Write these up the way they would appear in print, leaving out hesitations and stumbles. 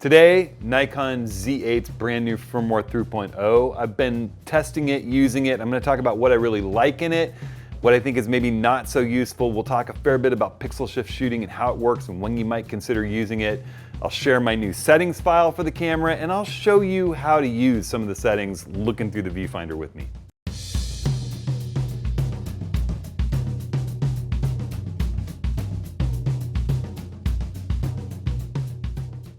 Today, Nikon Z8's brand new firmware 3.0. I've been testing it, using it. I'm going to talk about what I really like in it, what I think is maybe not so useful. We'll talk a fair bit about pixel shift shooting and how it works and when you might consider using it. I'll share my new settings file for the camera, and I'll show you how to use some of the settings looking through the viewfinder with me.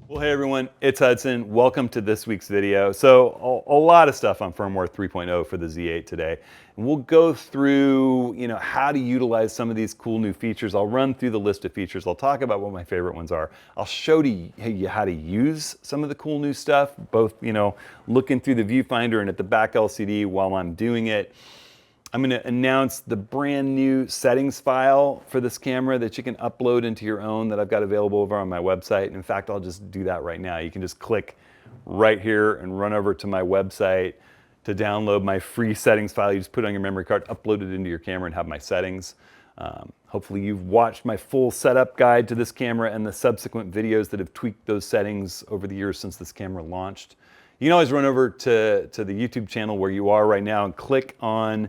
Well, hey everyone, it's Hudson. Welcome to this week's video. So a lot of stuff on firmware 3.0 for the Z8 today. And we'll go through, how to utilize some of these cool new features. I'll run through the list of features. I'll talk about what my favorite ones are. I'll show you how to use some of the cool new stuff, both, looking through the viewfinder and at the back LCD while I'm doing it. I'm going to announce the brand new settings file for this camera that you can upload into your own that I've got available over on my website. In fact, I'll just do that right now. You can just click right here and run over to my website to download my free settings file. You just put it on your memory card, upload it into your camera, and have my settings. Hopefully you've watched my full setup guide to this camera and the subsequent videos that have tweaked those settings over the years since this camera launched. You can always run over to the YouTube channel where you are right now and click on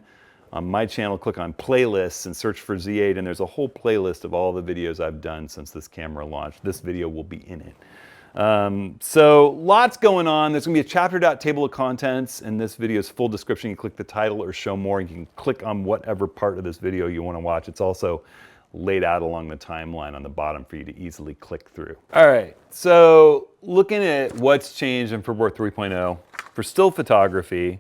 my channel, click on playlists and search for Z8, and there's a whole playlist of all the videos I've done since this camera launched. This video will be in it. So lots going on. There's gonna be a chaptered out table of contents in this video's full description. You click the title or show more, and you can click on whatever part of this video you wanna watch. It's also laid out along the timeline on the bottom for you to easily click through. All right, so looking at what's changed in firmware 3.0, for still photography,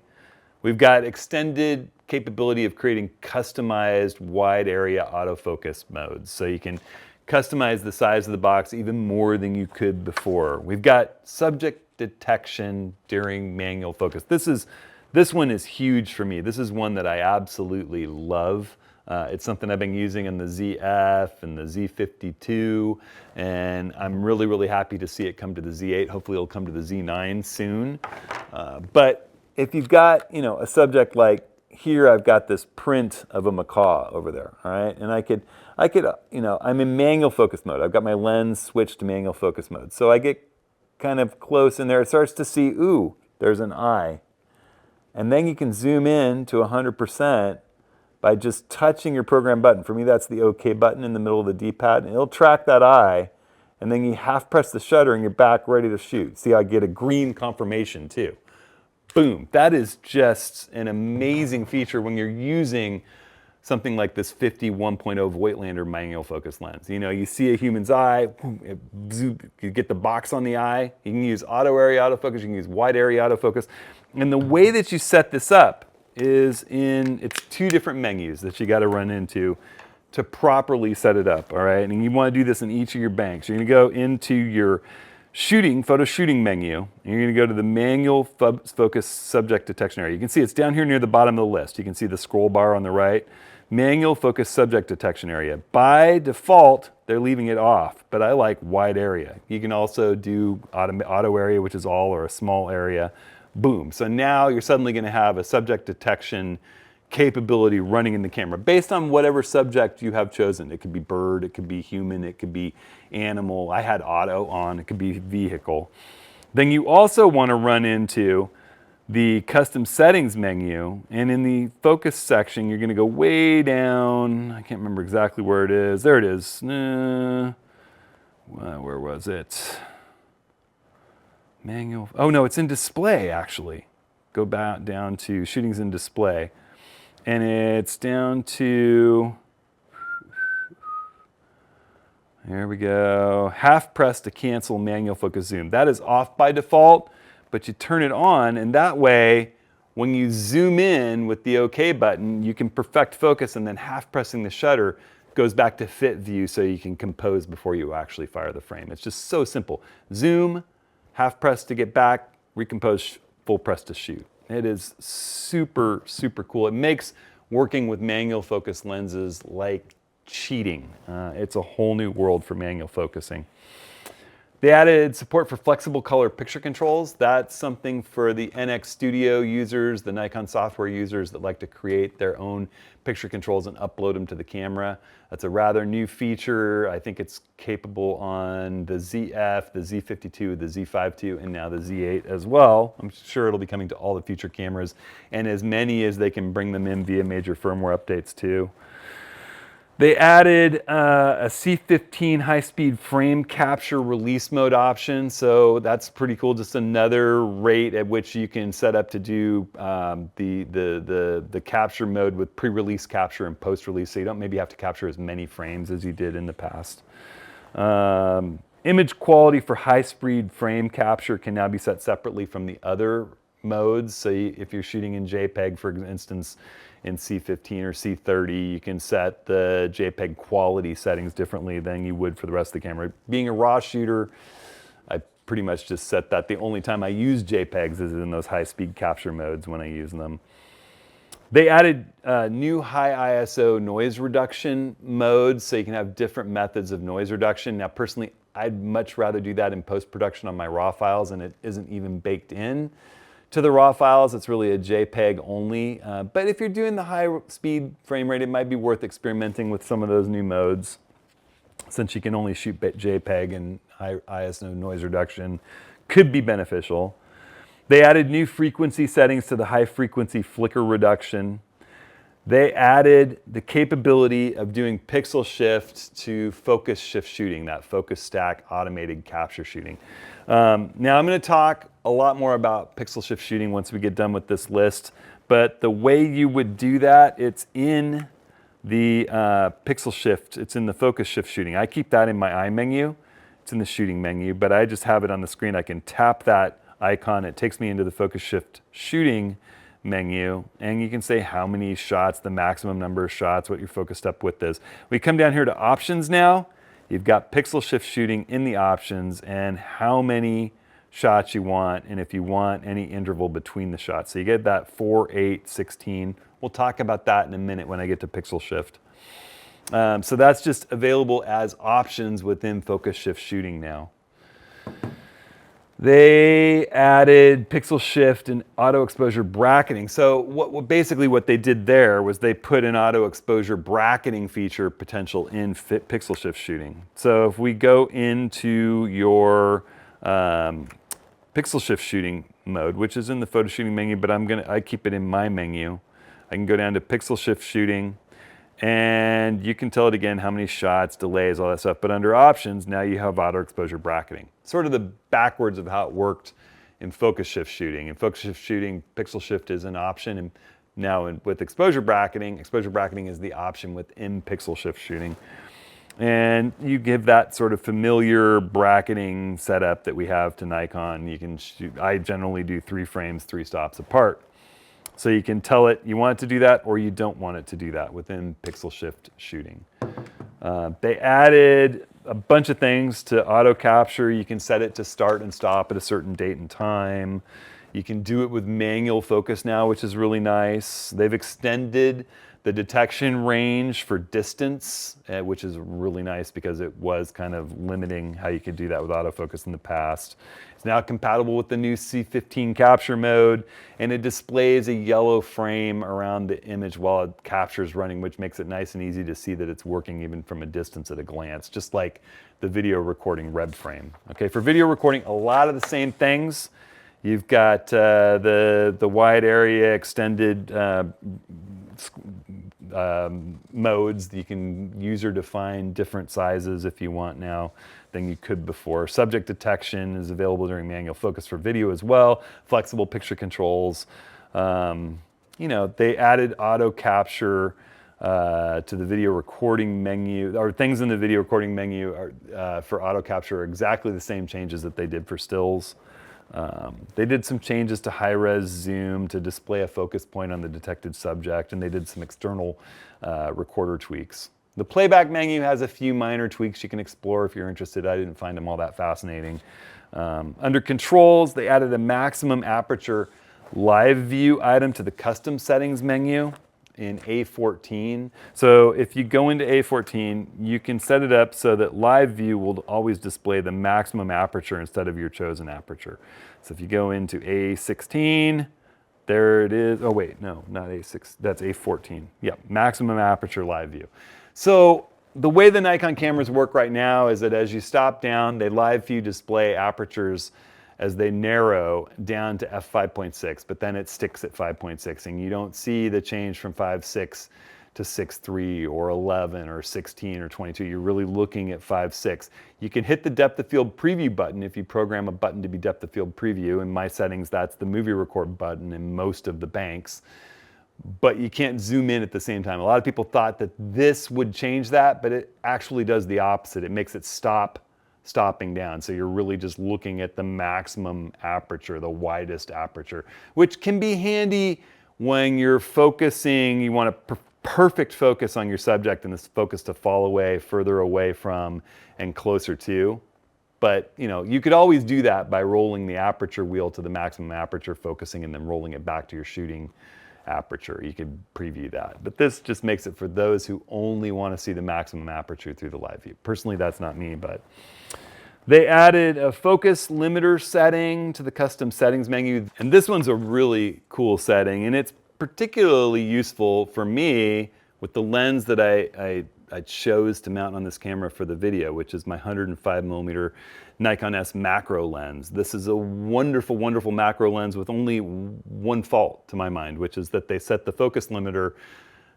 we've got extended capability of creating customized wide area autofocus modes. So you can customize the size of the box even more than you could before. We've got subject detection during manual focus. This one is huge for me. This is one that I absolutely love. It's something I've been using in the ZF and the Z52, and I'm really, really happy to see it come to the Z8. Hopefully it'll come to the Z9 soon. But if you've got, a subject like here, I've got this print of a macaw over there, all right? And I could, I'm in manual focus mode. I've got my lens switched to manual focus mode. So I get kind of close in there. It starts to see, ooh, there's an eye. And then you can zoom in to 100% by just touching your program button. For me, that's the OK button in the middle of the D-pad, and it'll track that eye. And then you half press the shutter and you're back ready to shoot. See, I get a green confirmation too. Boom. That is just an amazing feature when you're using something like this 51.0 Voigtlander manual focus lens. You see a human's eye, you get the box on the eye. You can use auto area autofocus, you can use wide area autofocus. And the way that you set this up is it's two different menus that you got to run into to properly set it up, all right? And you want to do this in each of your banks. You're going to go into your photo shooting menu, and you're going to go to the manual focus subject detection area. You can see it's down here near the bottom of the list. You can see the scroll bar on the right. Manual focus subject detection area. By default, they're leaving it off, but I like wide area. You can also do auto area, which is all or a small area. Boom. So now you're suddenly going to have a subject detection capability running in the camera based on whatever subject you have chosen. It could be bird, it could be human, it could be animal. I had auto on, it could be vehicle. Then you also want to run into the custom settings menu, and in the focus section you're going to go way down. I can't remember exactly where it is. There it is. Where was it? Manual. Oh no, it's in display actually. Go back down to shootings in display. And it's down to, there we go, half press to cancel manual focus zoom. That is off by default, but you turn it on, and that way, when you zoom in with the OK button, you can perfect focus, and then half pressing the shutter goes back to fit view so you can compose before you actually fire the frame. It's just so simple. Zoom, half press to get back, recompose, full press to shoot. It is super, super cool. It makes working with manual focus lenses like cheating. It's a whole new world for manual focusing. They added support for flexible color picture controls. That's something for the NX Studio users, the Nikon software users that like to create their own picture controls and upload them to the camera. That's a rather new feature. I think it's capable on the ZF, the Z52, the Z5 II, and now the Z8 as well. I'm sure it'll be coming to all the future cameras, and as many as they can bring them in via major firmware updates too. They added a C15 high-speed frame capture release mode option, so that's pretty cool. Just another rate at which you can set up to do the capture mode with pre-release capture and post-release, so you don't maybe have to capture as many frames as you did in the past. Image quality for high-speed frame capture can now be set separately from the other modes. So if you're shooting in JPEG, for instance, in C15 or C30, you can set the JPEG quality settings differently than you would for the rest of the camera. Being a RAW shooter, I pretty much just set that. The only time I use JPEGs is in those high-speed capture modes when I use them. They added new high ISO noise reduction modes, so you can have different methods of noise reduction. Now, personally, I'd much rather do that in post-production on my RAW files, and it isn't even baked in to the RAW files. It's really a JPEG only. But if you're doing the high-speed frame rate, it might be worth experimenting with some of those new modes, since you can only shoot JPEG, and high ISO noise reduction could be beneficial. They added new frequency settings to the high-frequency flicker reduction. They added the capability of doing pixel shift to focus shift shooting, that focus stack automated capture shooting. Now I'm going to talk a lot more about pixel shift shooting once we get done with this list, but the way you would do that, it's in the pixel shift, it's in the focus shift shooting. I keep that in my eye menu, it's in the shooting menu, but I just have it on the screen. I can tap that icon, it takes me into the focus shift shooting menu, and you can say how many shots, the maximum number of shots, what you're focused up with is. We come down here to options now. You've got pixel shift shooting in the options and how many shots you want, and if you want any interval between the shots. So you get that 4, 8, 16. We'll talk about that in a minute when I get to pixel shift. So that's just available as options within focus shift shooting now. They added pixel shift and auto exposure bracketing. So basically what they did there was they put an auto exposure bracketing feature potential in pixel shift shooting. So if we go into your pixel shift shooting mode, which is in the photo shooting menu, but I keep it in my menu. I can go down to pixel shift shooting, and you can tell it again how many shots, delays, all that stuff. But under options, now you have auto exposure bracketing. Sort of the backwards of how it worked in focus shift shooting. In focus shift shooting, pixel shift is an option, and now with exposure bracketing is the option within pixel shift shooting. And you give that sort of familiar bracketing setup that we have to Nikon. You can shoot, I generally do 3 frames, 3 stops apart. So you can tell it you want it to do that or you don't want it to do that within pixel shift shooting. They added a bunch of things to Autocapture. You can set it to start and stop at a certain date and time. You can do it with manual focus now, which is really nice. They've extended the detection range for distance, which is really nice because it was kind of limiting how you could do that with autofocus in the past. It's now compatible with the new C15 capture mode, and it displays a yellow frame around the image while it captures running, which makes it nice and easy to see that it's working even from a distance at a glance, just like the video recording red frame. Okay, for video recording, a lot of the same things. You've got the wide area extended modes. You can user define different sizes if you want now than you could before. Subject detection is available during manual focus for video as well. Flexible picture controls. You know, they added auto capture to the video recording menu, or things in the video recording menu for auto capture are exactly the same changes that they did for stills. They did some changes to high-res zoom to display a focus point on the detected subject, and they did some external recorder tweaks. The playback menu has a few minor tweaks you can explore if you're interested. I didn't find them all that fascinating. Under controls, they added a maximum aperture live view item to the custom settings menu. in A14. So if you go into A14, you can set it up so that live view will always display the maximum aperture instead of your chosen aperture. So if you go into A16, there it is. Oh wait, no, not A6, that's A14. Yeah, maximum aperture live view. So the way the Nikon cameras work right now is that as you stop down, they live view display apertures as they narrow down to f5.6, but then it sticks at 5.6, and you don't see the change from 5.6 to 6.3 or 11 or 16 or 22. You're really looking at 5.6. You can hit the depth of field preview button if you program a button to be depth of field preview. In my settings, that's the movie record button in most of the banks, but you can't zoom in at the same time. A lot of people thought that this would change that, but it actually does the opposite. It makes it stopping down. So you're really just looking at the maximum aperture, the widest aperture, which can be handy when you're focusing, you want a perfect focus on your subject and this focus to fall away, further away from, and closer to. But you could always do that by rolling the aperture wheel to the maximum aperture, focusing, and then rolling it back to your shooting aperture. You could preview that. But this just makes it for those who only want to see the maximum aperture through the live view. Personally, that's not me, but they added a focus limiter setting to the custom settings menu. And this one's a really cool setting, and it's particularly useful for me with the lens that I chose to mount on this camera for the video, which is my 105mm Nikon S macro lens. This is a wonderful, wonderful macro lens with only one fault to my mind, which is that they set the focus limiter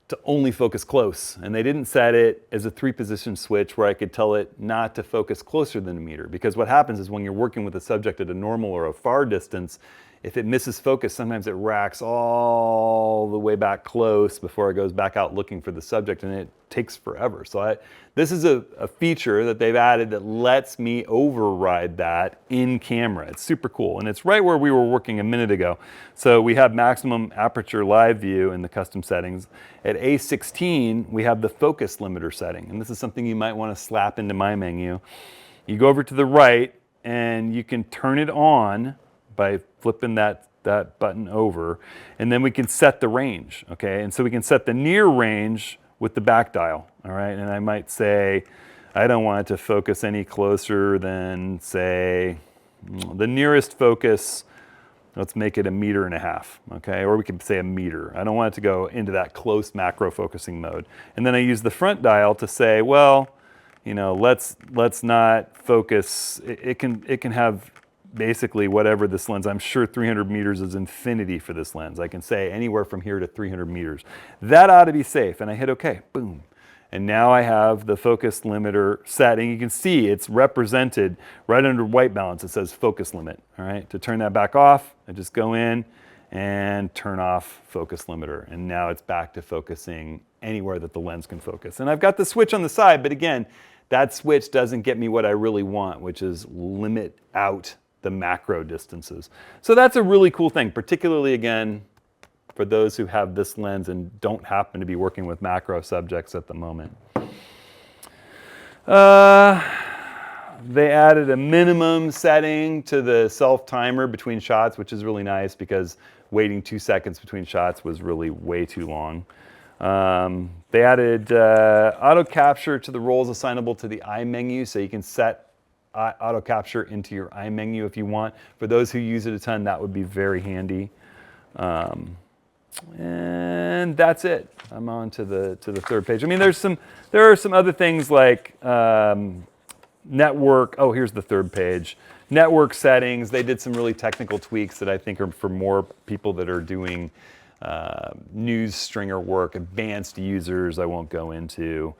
to only focus close. And they didn't set it as a 3-position switch where I could tell it not to focus closer than a meter. Because what happens is when you're working with a subject at a normal or a far distance, if it misses focus, sometimes it racks all the way back close before it goes back out looking for the subject, and it takes forever. So this is a feature that they've added that lets me override that in camera. It's super cool, and it's right where we were working a minute ago. So we have maximum aperture live view in the custom settings. At A16, we have the focus limiter setting, and this is something you might want to slap into my menu. You go over to the right, and you can turn it on by flipping that button over, and then we can set the range, okay? And so we can set the near range with the back dial, all right? And I might say, I don't want it to focus any closer than, say, the nearest focus, let's make it 1.5 meters, okay? Or we could say 1 meter. I don't want it to go into that close macro focusing mode. And then I use the front dial to say, well, let's not focus, it can have basically whatever this lens. I'm sure 300 meters is infinity for this lens. I can say anywhere from here to 300 meters. That ought to be safe. And I hit OK, boom. And now I have the focus limiter set. And you can see it's represented right under white balance. It says focus limit. All right. To turn that back off, I just go in and turn off focus limiter. And now it's back to focusing anywhere that the lens can focus. And I've got the switch on the side, but again, that switch doesn't get me what I really want, which is limit out the macro distances. So that's a really cool thing, particularly again, for those who have this lens and don't happen to be working with macro subjects at the moment. They added a minimum setting to the self timer between shots, which is really nice because waiting 2 seconds between shots was really way too long. They added Autocapture to the roles assignable to the eye menu, so you can set Autocapture into your eye menu if you want. For those who use it a ton, that would be very handy. And that's it. I'm on to the third page. I mean, there are some other things like network. Oh, here's the third page. Network settings. They did some really technical tweaks that I think are for more people that are doing news stringer work, advanced users I won't go into.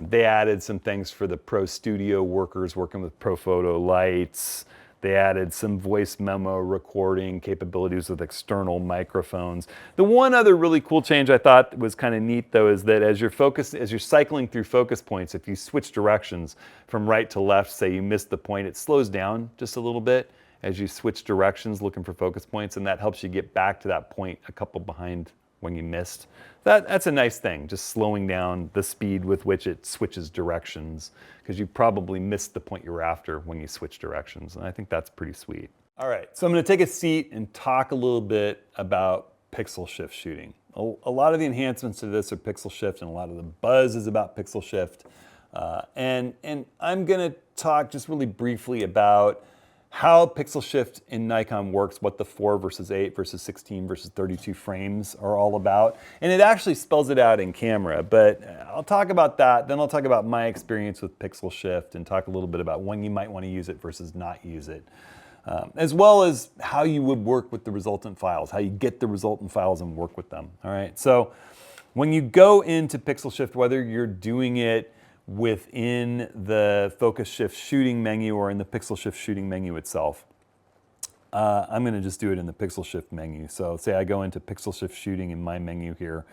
They added some things for the pro studio workers working with pro photo lights. They added some voice memo recording capabilities with external microphones. The one other really cool change I thought was kind of neat though is that as you're cycling through focus points, if you switch directions from right to left, say you missed the point, it slows down just a little bit as you switch directions looking for focus points, and that helps you get back to that point a couple behind when you missed. That's a nice thing, just slowing down the speed with which it switches directions, because you probably missed the point you were after when you switch directions, and I think that's pretty sweet. All right, so I'm going to take a seat and talk a little bit about pixel shift shooting. A lot of the enhancements to this are pixel shift, and a lot of the buzz is about pixel shift. And I'm going to talk just really briefly about how pixel shift in Nikon works, what the 4 versus 8 versus 16 versus 32 frames are all about. And it actually spells it out in camera, but I'll talk about that. Then I'll talk about my experience with pixel shift and talk a little bit about when you might want to use it versus not use it. As well as how you would work with the resultant files, how you get the resultant files and work with them. All right, so when you go into pixel shift, whether you're doing it within the focus shift shooting menu or in the pixel shift shooting menu itself, I'm going to just do it in the pixel shift menu. So say I go into pixel shift shooting in my menu here.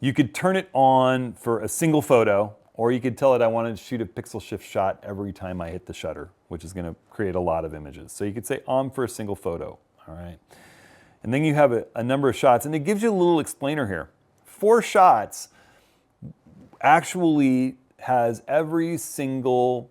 You could turn it on for a single photo, or you could tell it I want to shoot a pixel shift shot every time I hit the shutter, which is going to create a lot of images. So you could say on for a single photo, all right? And then you have a number of shots, and it gives you a little explainer here. 4 shots actually has every single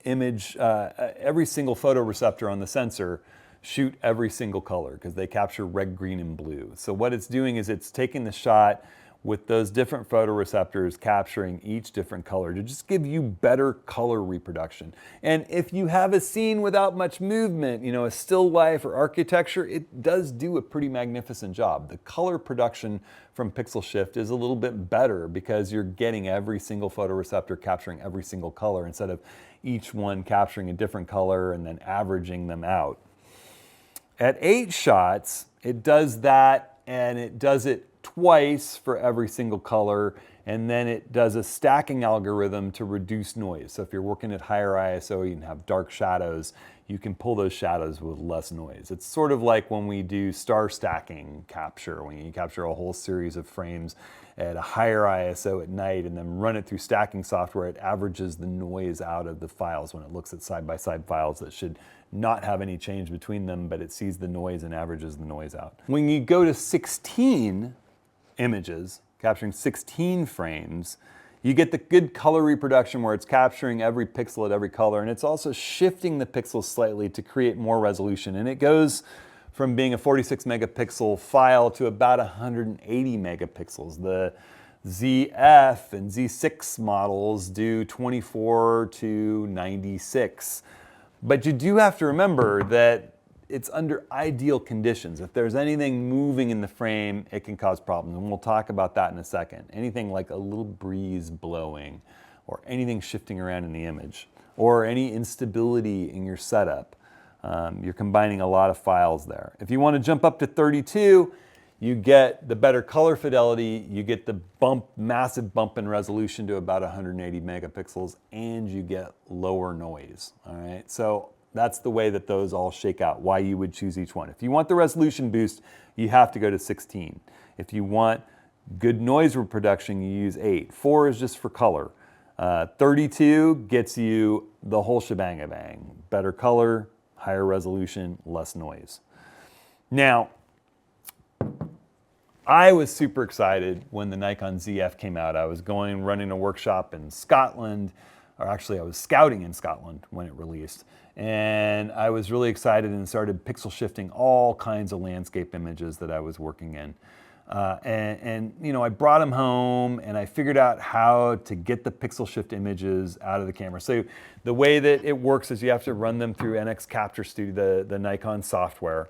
image, every single photoreceptor on the sensor shoot every single color because they capture red, green, and blue. So what it's doing is it's taking the shot with those different photoreceptors capturing each different color to just give you better color reproduction. And if you have a scene without much movement, you know, a still life or architecture, it does do a pretty magnificent job. The color production from pixel shift is a little bit better because you're getting every single photoreceptor capturing every single color instead of each one capturing a different color and then averaging them out. At 8 shots, it does that, and it does it twice for every single color, and then it does a stacking algorithm to reduce noise. So if you're working at higher ISO, you can have dark shadows, you can pull those shadows with less noise. It's sort of like when we do star stacking capture, when you capture a whole series of frames at a higher ISO at night and then run it through stacking software, it averages the noise out of the files when it looks at side-by-side files that should not have any change between them, but it sees the noise and averages the noise out. When you go to 16 images, capturing 16 frames, you get the good color reproduction where it's capturing every pixel at every color, and it's also shifting the pixels slightly to create more resolution. And it goes from being a 46 megapixel file to about 180 megapixels. The ZF and Z6 models do 24 to 96. But you do have to remember that it's under ideal conditions. If there's anything moving in the frame, it can cause problems, and we'll talk about that in a second. Anything like a little breeze blowing, or anything shifting around in the image, or any instability in your setup. You're combining a lot of files there. If you want to jump up to 32, you get the better color fidelity, you get the massive bump in resolution to about 180 megapixels, and you get lower noise, all right? So that's the way that those all shake out, why you would choose each one. If you want the resolution boost, you have to go to 16. If you want good noise reproduction, you use 8. 4 is just for color. 32 gets you the whole shebang-a-bang. Better color, higher resolution, less noise. Now, I was super excited when the Nikon ZF came out. I was running a workshop in Scotland, or actually I was scouting in Scotland when it released. And I was really excited and started pixel shifting all kinds of landscape images that I was working in. And you know, I brought them home and I figured out how to get the pixel shift images out of the camera. So the way that it works is you have to run them through Autocapture Studio, the Nikon software.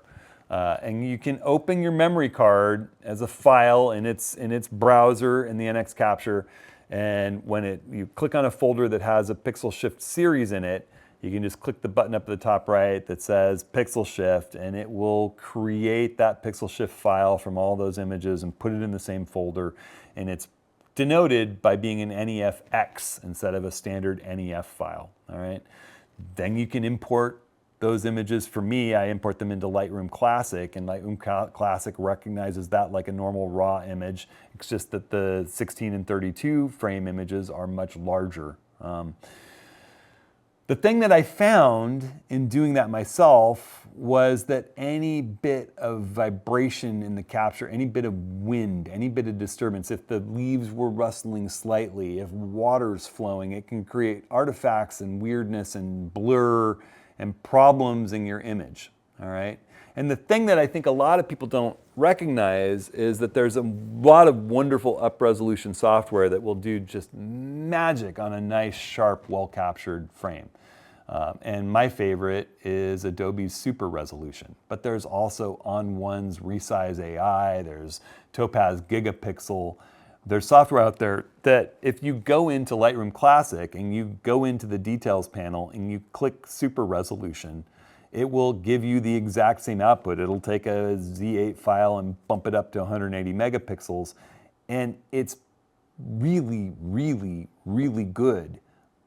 And you can open your memory card as a file in its browser in the Autocapture. And when you click on a folder that has a pixel shift series in it, you can just click the button up at the top right that says pixel shift, and it will create that pixel shift file from all those images and put it in the same folder. And it's denoted by being an NEFX instead of a standard NEF file, all right? Then you can import those images. For me, I import them into Lightroom Classic, and Lightroom Classic recognizes that like a normal raw image. It's just that the 16 and 32 frame images are much larger. The thing that I found in doing that myself was that any bit of vibration in the capture, any bit of wind, any bit of disturbance, if the leaves were rustling slightly, if water's flowing, it can create artifacts and weirdness and blur and problems in your image. all right? And the thing that I think a lot of people don't recognize is that there's a lot of wonderful up-resolution software that will do just magic on a nice, sharp, well-captured frame. And my favorite is Adobe's Super Resolution. But there's also On1's Resize AI, there's Topaz Gigapixel. There's software out there that if you go into Lightroom Classic and you go into the details panel and you click Super Resolution, it will give you the exact same output. It'll take a Z8 file and bump it up to 180 megapixels. And it's really, really, really good.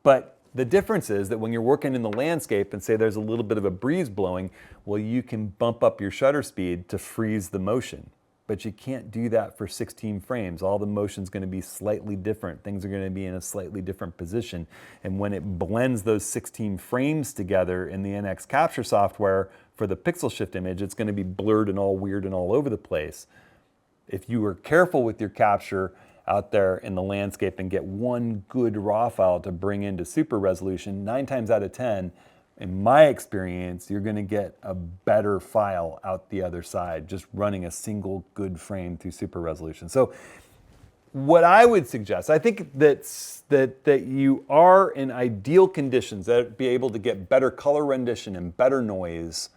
But the difference is that when you're working in the landscape and say there's a little bit of a breeze blowing, well, you can bump up your shutter speed to freeze the motion. But you can't do that for 16 frames. All the motion's going to be slightly different. Things are going to be in a slightly different position. And when it blends those 16 frames together in the NX Capture software for the pixel shift image, it's going to be blurred and all weird and all over the place. If you were careful with your capture out there in the landscape and get one good raw file to bring into super resolution, 9 times out of 10, in my experience, you're going to get a better file out the other side, just running a single good frame through super resolution. So what I would suggest, I think that you are in ideal conditions that be able to get better color rendition and better noise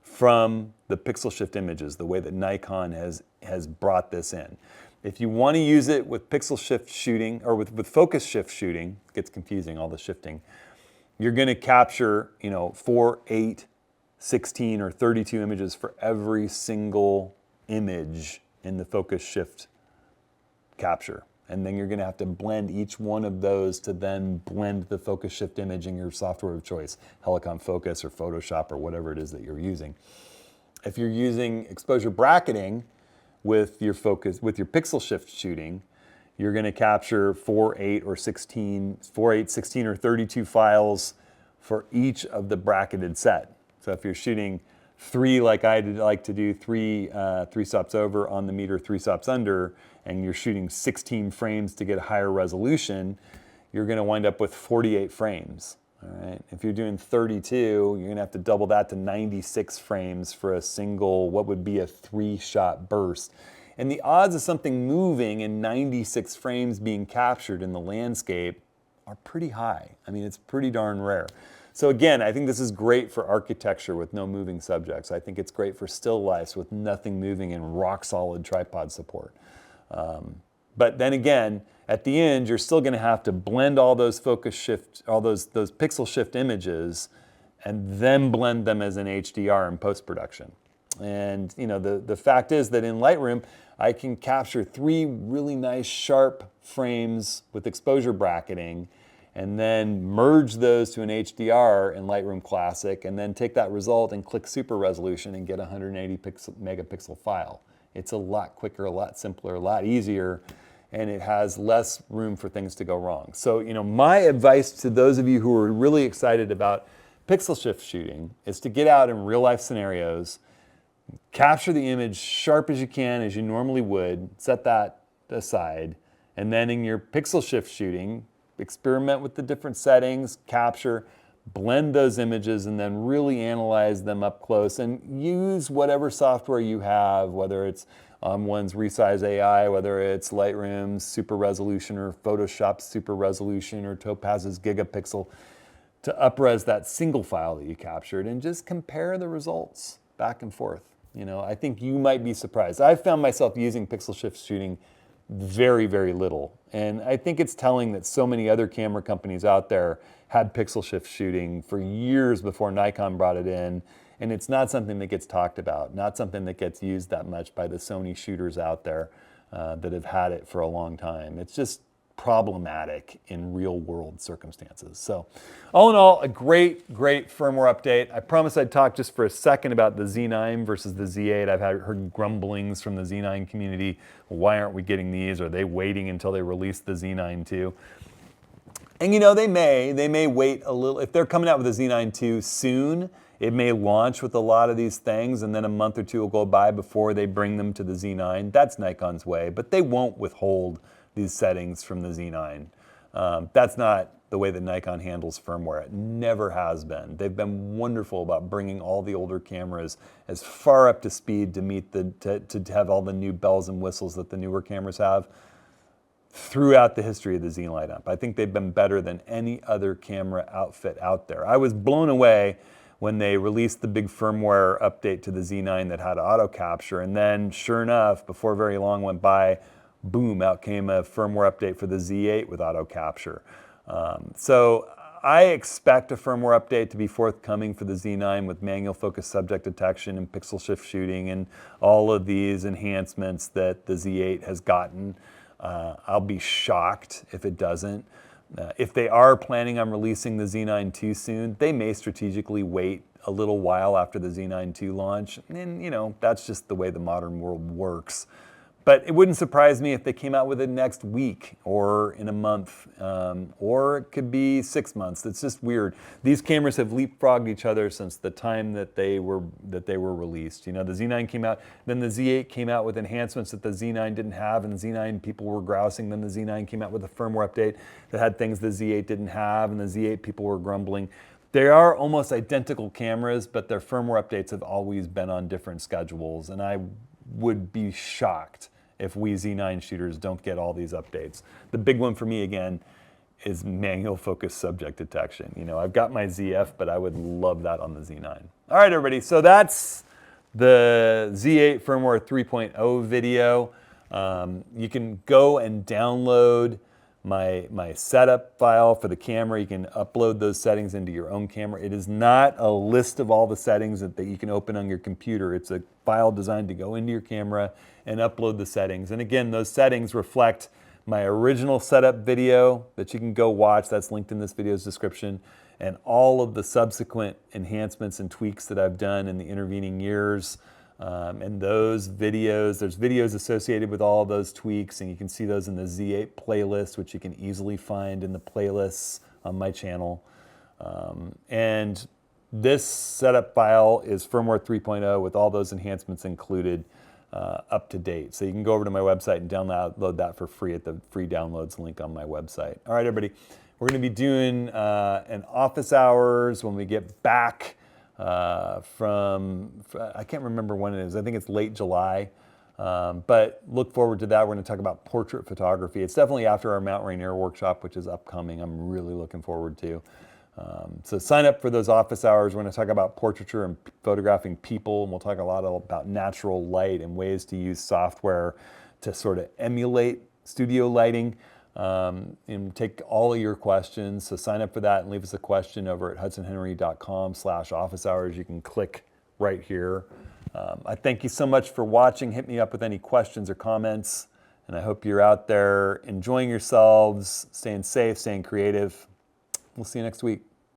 from the pixel shift images, the way that Nikon has brought this in. If you want to use it with pixel shift shooting or with focus shift shooting, it gets confusing, all the shifting, you're going to capture, 4, 8, 16, or 32 images for every single image in the focus shift capture. And then you're going to have to blend each one of those to then blend the focus shift image in your software of choice, Helicon Focus or Photoshop or whatever it is that you're using. If you're using exposure bracketing with your pixel shift shooting, you're going to capture 4, 8, or 16, 4, 8, 16, or 32 files for each of the bracketed set. So if you're shooting 3, like I like to do, 3 stops over on the meter, 3 stops under, and you're shooting 16 frames to get a higher resolution, you're going to wind up with 48 frames. All right. If you're doing 32, you're going to have to double that to 96 frames for a single, what would be a 3-shot burst. And the odds of something moving in 96 frames being captured in the landscape are pretty high. I mean, it's pretty darn rare. So again, I think this is great for architecture with no moving subjects. I think it's great for still lifes with nothing moving and rock solid tripod support. But then again, at the end, you're still going to have to blend all those focus shift, all those pixel shift images, and then blend them as an HDR in post-production. And the fact is that in Lightroom, I can capture 3 really nice sharp frames with exposure bracketing and then merge those to an HDR in Lightroom Classic and then take that result and click super resolution and get a 180 megapixel file. It's a lot quicker, a lot simpler, a lot easier, and it has less room for things to go wrong. So, my advice to those of you who are really excited about pixel shift shooting is to get out in real life scenarios, capture the image sharp as you can, as you normally would, set that aside, and then in your pixel shift shooting, experiment with the different settings, capture, blend those images, and then really analyze them up close and use whatever software you have, whether it's On1's Resize AI, whether it's Lightroom's Super Resolution or Photoshop's Super Resolution or Topaz's Gigapixel, to upres that single file that you captured and just compare the results back and forth. I think you might be surprised. I've found myself using pixel shift shooting very, very little. And I think it's telling that so many other camera companies out there had pixel shift shooting for years before Nikon brought it in. And it's not something that gets talked about, not something that gets used that much by the Sony shooters out there that have had it for a long time. It's just problematic in real world circumstances. So all in all, a great firmware update. I promised I'd talk just for a second about the Z9 versus the Z8. I've heard grumblings from the Z9 community. Why aren't we getting these? Are they waiting until they release the Z9 II? And they may wait a little. If they're coming out with the Z9 II soon, it may launch with a lot of these things and then a month or two will go by before they bring them to the Z9. That's Nikon's way, but they won't withhold these settings from the Z9. That's not the way that Nikon handles firmware. It never has been. They've been wonderful about bringing all the older cameras as far up to speed to meet to have all the new bells and whistles that the newer cameras have throughout the history of the Z lineup. I think they've been better than any other camera outfit out there. I was blown away when they released the big firmware update to the Z9 that had Autocapture, and then sure enough, before very long went by, boom, out came a firmware update for the Z8 with Autocapture. So I expect a firmware update to be forthcoming for the Z9 with manual focus subject detection and pixel shift shooting and all of these enhancements that the Z8 has gotten. I'll be shocked if it doesn't. If they are planning on releasing the Z9 too soon, they may strategically wait a little while after the Z9 II launch. And, you know, that's just the way the modern world works. But it wouldn't surprise me if they came out with it next week or in a month, or it could be 6 months. It's just weird. These cameras have leapfrogged each other since the time that they were released. You know, the Z9 came out, then the Z8 came out with enhancements that the Z9 didn't have, and the Z9 people were grousing. Then the Z9 came out with a firmware update that had things the Z8 didn't have, and the Z8 people were grumbling. They are almost identical cameras, but their firmware updates have always been on different schedules, and I would be shocked if we Z9 shooters don't get all these updates. The big one for me, again, is manual focus subject detection. You know, I've got my ZF, but I would love that on the Z9. All right, everybody, so that's the Z8 Firmware 3.0 video. You can go and download my setup file for the camera. You can upload those settings into your own camera. It is not a list of all the settings that you can open on your computer. It's a file designed to go into your camera and upload the settings. And again, those settings reflect my original setup video that you can go watch. That's linked in this video's description. And all of the subsequent enhancements and tweaks that I've done in the intervening years. And those videos, there's videos associated with all of those tweaks, and you can see those in the Z8 playlist, which you can easily find in the playlists on my channel. And this setup file is Firmware 3.0 with all those enhancements included, up to date. So you can go over to my website and download that for free at the free downloads link on my website. All right, everybody, we're going to be doing an office hours when we get back. I can't remember when it is. I think it's late July, but look forward to that. We're going to talk about portrait photography. It's definitely after our Mount Rainier workshop, which is upcoming. I'm really looking forward to. So sign up for those office hours. We're going to talk about portraiture and photographing people, and we'll talk a lot about natural light and ways to use software to sort of emulate studio lighting. And take all of your questions. So sign up for that and leave us a question over at hudsonhenry.com/office hours. You can click right here. I thank you so much for watching. Hit me up with any questions or comments. And I hope you're out there enjoying yourselves, staying safe, staying creative. We'll see you next week.